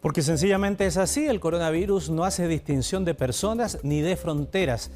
Porque sencillamente es así, el coronavirus no hace distinción de personas ni de fronteras,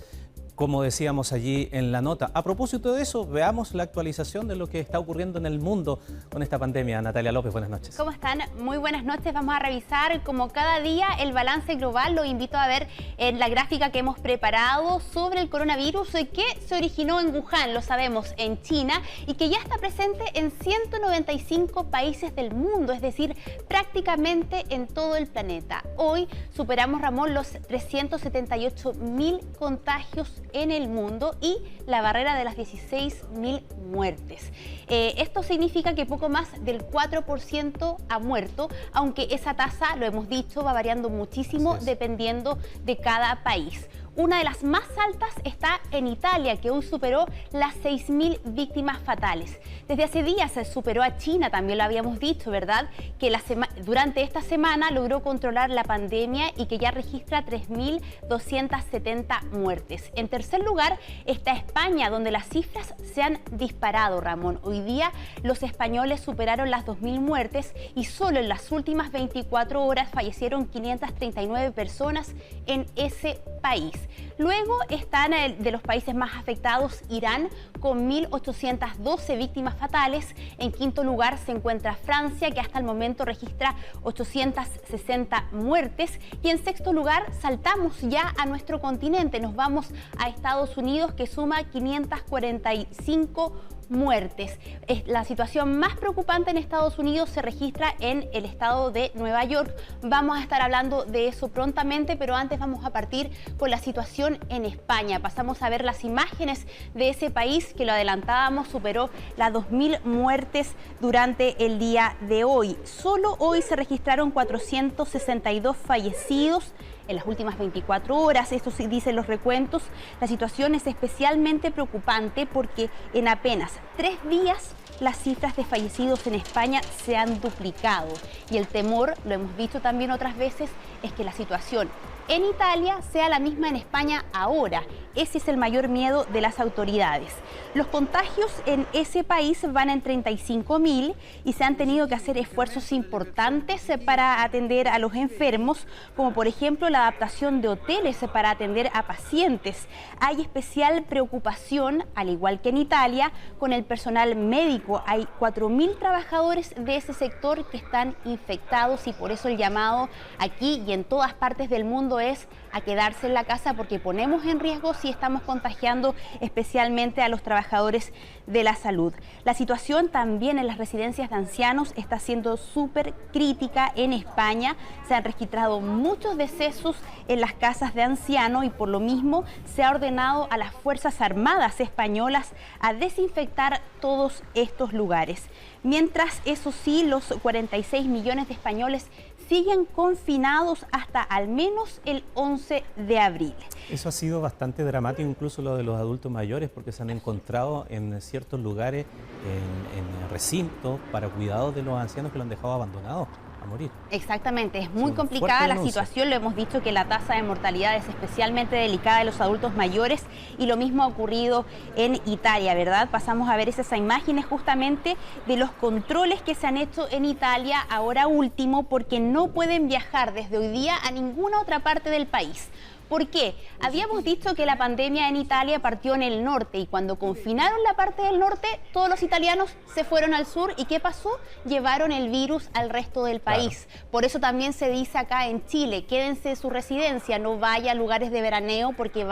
como decíamos allí en la nota. A propósito de eso, veamos la actualización de lo que está ocurriendo en el mundo con esta pandemia. Natalia López, buenas noches. ¿Cómo están? Muy buenas noches. Vamos a revisar, como cada día, el balance global. Lo invito a ver en la gráfica que hemos preparado sobre el coronavirus que se originó en Wuhan, lo sabemos, en China, y que ya está presente en 195 países del mundo, es decir, prácticamente en todo el planeta. Hoy superamos, Ramón, los 378.000 contagios en el mundo y la barrera de las 16.000 muertes. Esto significa que poco más del 4% ha muerto, aunque esa tasa, lo hemos dicho, va variando muchísimo dependiendo de cada país. Una de las más altas está en Italia, que hoy superó las 6.000 víctimas fatales. Desde hace días se superó a China, también lo habíamos dicho, ¿verdad? Que durante esta semana logró controlar la pandemia y que ya registra 3.270 muertes. En tercer lugar está España, donde las cifras se han disparado, Ramón. Hoy día los españoles superaron las 2.000 muertes y solo en las últimas 24 horas fallecieron 539 personas en ese país. Luego están de los países más afectados Irán con 1.812 víctimas fatales. En quinto lugar se encuentra Francia, que hasta el momento registra 860 muertes. Y en sexto lugar saltamos ya a nuestro continente. Nos vamos a Estados Unidos, que suma 545 muertes. La situación más preocupante en Estados Unidos se registra en el estado de Nueva York. Vamos a estar hablando de eso prontamente, pero antes vamos a partir con la situación en España. Pasamos a ver las imágenes de ese país que, lo adelantábamos, superó las 2.000 muertes durante el día de hoy. Solo hoy se registraron 462 fallecidos en las últimas 24 horas, esto sí dicen los recuentos. La situación es especialmente preocupante porque en apenas 3 días las cifras de fallecidos en España se han duplicado. Y el temor, lo hemos visto también otras veces, es que la situación en Italia sea la misma en España ahora. Ese es el mayor miedo de las autoridades. Los contagios en ese país van en 35.000 y se han tenido que hacer esfuerzos importantes para atender a los enfermos, como por ejemplo la adaptación de hoteles para atender a pacientes. Hay especial preocupación, al igual que en Italia, con el personal médico. Hay 4.000 trabajadores de ese sector que están infectados y por eso el llamado aquí y en todas partes del mundo es a quedarse en la casa, porque ponemos en riesgo si estamos contagiando especialmente a los trabajadores de la salud. La situación también en las residencias de ancianos está siendo súper crítica en España. Se han registrado muchos decesos en las casas de ancianos y por lo mismo se ha ordenado a las Fuerzas Armadas españolas a desinfectar todos estos lugares. Mientras, eso sí, los 46 millones de españoles siguen confinados hasta al menos el 11 de abril. Eso ha sido bastante dramático, incluso lo de los adultos mayores, porque se han encontrado en ciertos lugares, en recintos para cuidados de los ancianos que lo han dejado abandonados a morir. Exactamente, es muy complicada la situación, lo hemos dicho que la tasa de mortalidad es especialmente delicada de los adultos mayores y lo mismo ha ocurrido en Italia, ¿verdad? Pasamos a ver esas imágenes justamente de los controles que se han hecho en Italia ahora último, porque no pueden viajar desde hoy día a ninguna otra parte del país. ¿Por qué? Habíamos dicho que la pandemia en Italia partió en el norte y cuando confinaron la parte del norte, todos los italianos se fueron al sur y ¿qué pasó? Llevaron el virus al resto del país. Claro. Por eso también se dice acá en Chile, quédense en su residencia, no vaya a lugares de veraneo porque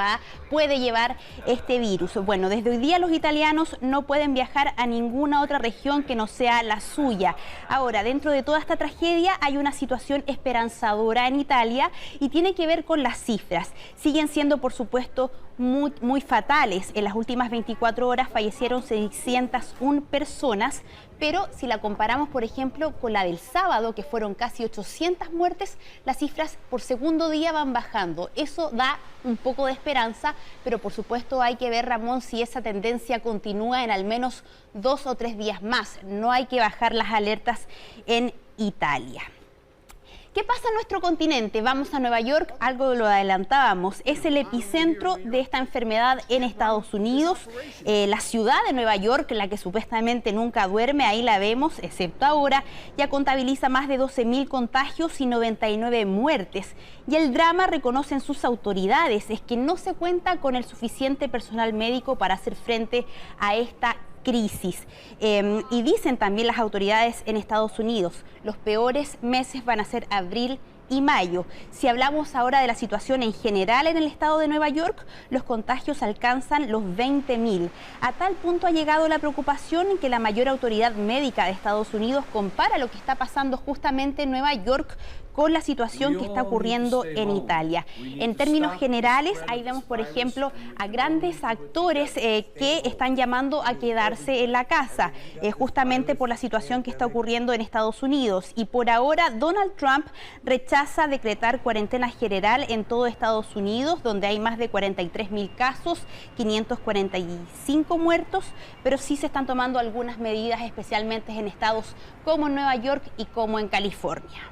puede llevar este virus. Bueno, desde hoy día los italianos no pueden viajar a ninguna otra región que no sea la suya. Ahora, dentro de toda esta tragedia hay una situación esperanzadora en Italia y tiene que ver con las cifras. Siguen siendo, por supuesto, muy fatales. En las últimas 24 horas fallecieron 601 personas, pero si la comparamos, por ejemplo, con la del sábado, que fueron casi 800 muertes, las cifras por segundo día van bajando. Eso da un poco de esperanza, pero por supuesto hay que ver, Ramón, si esa tendencia continúa en al menos 2 o 3 días más. No hay que bajar las alertas en Italia. ¿Qué pasa en nuestro continente? Vamos a Nueva York, algo lo adelantábamos, es el epicentro de esta enfermedad en Estados Unidos. La ciudad de Nueva York, la que supuestamente nunca duerme, ahí la vemos, excepto ahora, ya contabiliza más de 12.000 contagios y 99 muertes. Y el drama, reconocen sus autoridades, es que no se cuenta con el suficiente personal médico para hacer frente a esta crisis. Y dicen también las autoridades en Estados Unidos, los peores meses van a ser abril y mayo. Si hablamos ahora de la situación en general en el estado de Nueva York, los contagios alcanzan los 20.000. A tal punto ha llegado la preocupación en que la mayor autoridad médica de Estados Unidos compara lo que está pasando justamente en Nueva York con la situación que está ocurriendo en Italia. En términos generales, ahí vemos, por ejemplo, a grandes actores que están llamando a quedarse en la casa, justamente por la situación que está ocurriendo en Estados Unidos. Y por ahora, Donald Trump rechaza decretar cuarentena general en todo Estados Unidos, donde hay más de 43.000 casos, 545 muertos, pero sí se están tomando algunas medidas, especialmente en estados como Nueva York y como en California.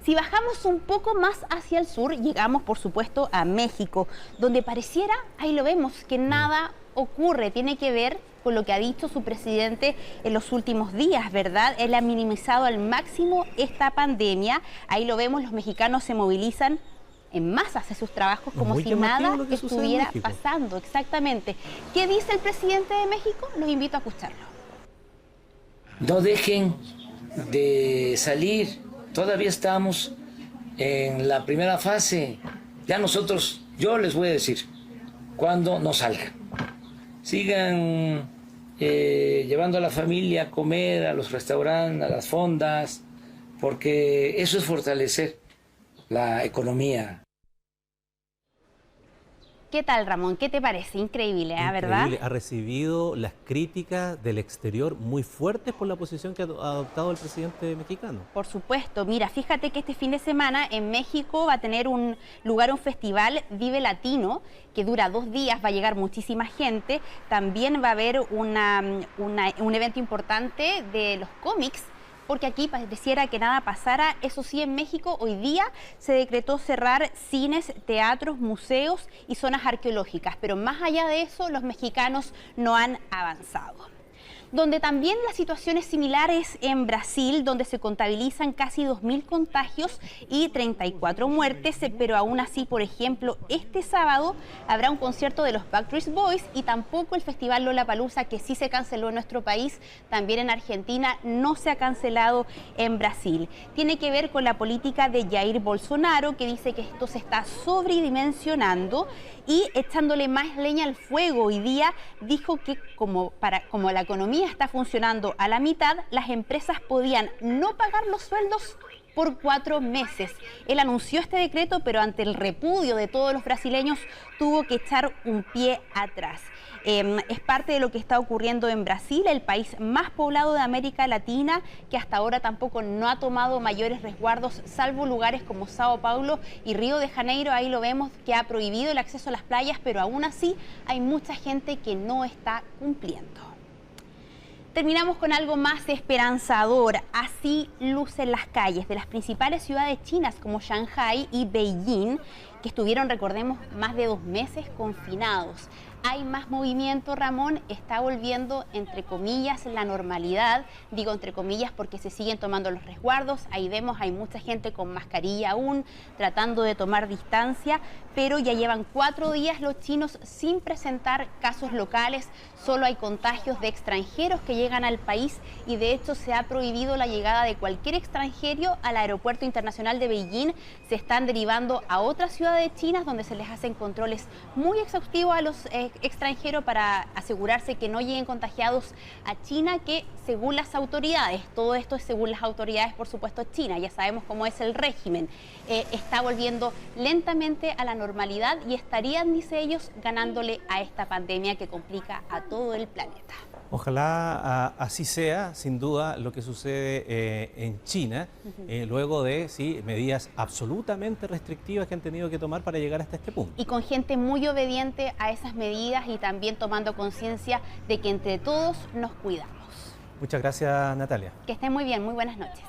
Si bajamos un poco más hacia el sur, llegamos por supuesto a México, donde pareciera, ahí lo vemos, que nada ocurre. Tiene que ver con lo que ha dicho su presidente en los últimos días, ¿verdad? Él ha minimizado al máximo esta pandemia. Ahí lo vemos, los mexicanos se movilizan en masa hacia sus trabajos como si nada estuviera pasando. Exactamente. ¿Qué dice el presidente de México? Los invito a escucharlo. No dejen de salir. Todavía estamos en la primera fase. Ya nosotros, yo les voy a decir, cuando no salgan. Sigan llevando a la familia a comer, a los restaurantes, a las fondas, porque eso es fortalecer la economía. ¿Qué tal, Ramón? ¿Qué te parece? Increíble, ¿verdad? Increíble. Ha recibido las críticas del exterior muy fuertes por la posición que ha adoptado el presidente mexicano. Por supuesto. Mira, fíjate que este fin de semana en México va a tener un festival Vive Latino, que dura 2 días, va a llegar muchísima gente. También va a haber un evento importante de los cómics, porque aquí pareciera que nada pasara. Eso sí, en México hoy día se decretó cerrar cines, teatros, museos y zonas arqueológicas, pero más allá de eso, los mexicanos no han avanzado. Donde también la situación es similar es en Brasil, donde se contabilizan casi 2.000 contagios y 34 muertes, pero aún así, por ejemplo, este sábado habrá un concierto de los Backstreet Boys y tampoco el Festival Lollapalooza, que sí se canceló en nuestro país, también en Argentina, no se ha cancelado en Brasil. Tiene que ver con la política de Jair Bolsonaro, que dice que esto se está sobredimensionando y echándole más leña al fuego. Hoy día dijo que como la economía está funcionando a la mitad, las empresas podían no pagar los sueldos por 4 meses. Él anunció este decreto, pero ante el repudio de todos los brasileños tuvo que echar un pie atrás. Es parte de lo que está ocurriendo en Brasil, el país más poblado de América Latina, que hasta ahora tampoco no ha tomado mayores resguardos, salvo lugares como Sao Paulo y Río de Janeiro. Ahí lo vemos, que ha prohibido el acceso a las playas, pero aún así hay mucha gente que no está cumpliendo. Terminamos con algo más esperanzador. Así lucen las calles de las principales ciudades chinas como Shanghái y Beijing, que estuvieron, recordemos, más de 2 meses confinados. Hay más movimiento, Ramón, está volviendo, entre comillas, la normalidad. Digo entre comillas porque se siguen tomando los resguardos. Ahí vemos, hay mucha gente con mascarilla aún, tratando de tomar distancia, pero ya llevan 4 días los chinos sin presentar casos locales. Solo hay contagios de extranjeros que llegan al país y de hecho se ha prohibido la llegada de cualquier extranjero al aeropuerto internacional de Beijing. Se están derivando a otras ciudades chinas donde se les hacen controles muy exhaustivos a los extranjeros para asegurarse que no lleguen contagiados a China, que según las autoridades, todo esto es según las autoridades, por supuesto, China, ya sabemos cómo es el régimen, está volviendo lentamente a la normalidad y estarían, dice ellos, ganándole a esta pandemia que complica a todo el planeta. Ojalá así sea, sin duda, lo que sucede en China, luego de medidas absolutamente restrictivas que han tenido que tomar para llegar hasta este punto. Y con gente muy obediente a esas medidas y también tomando conciencia de que entre todos nos cuidamos. Muchas gracias, Natalia. Que estén muy bien, muy buenas noches.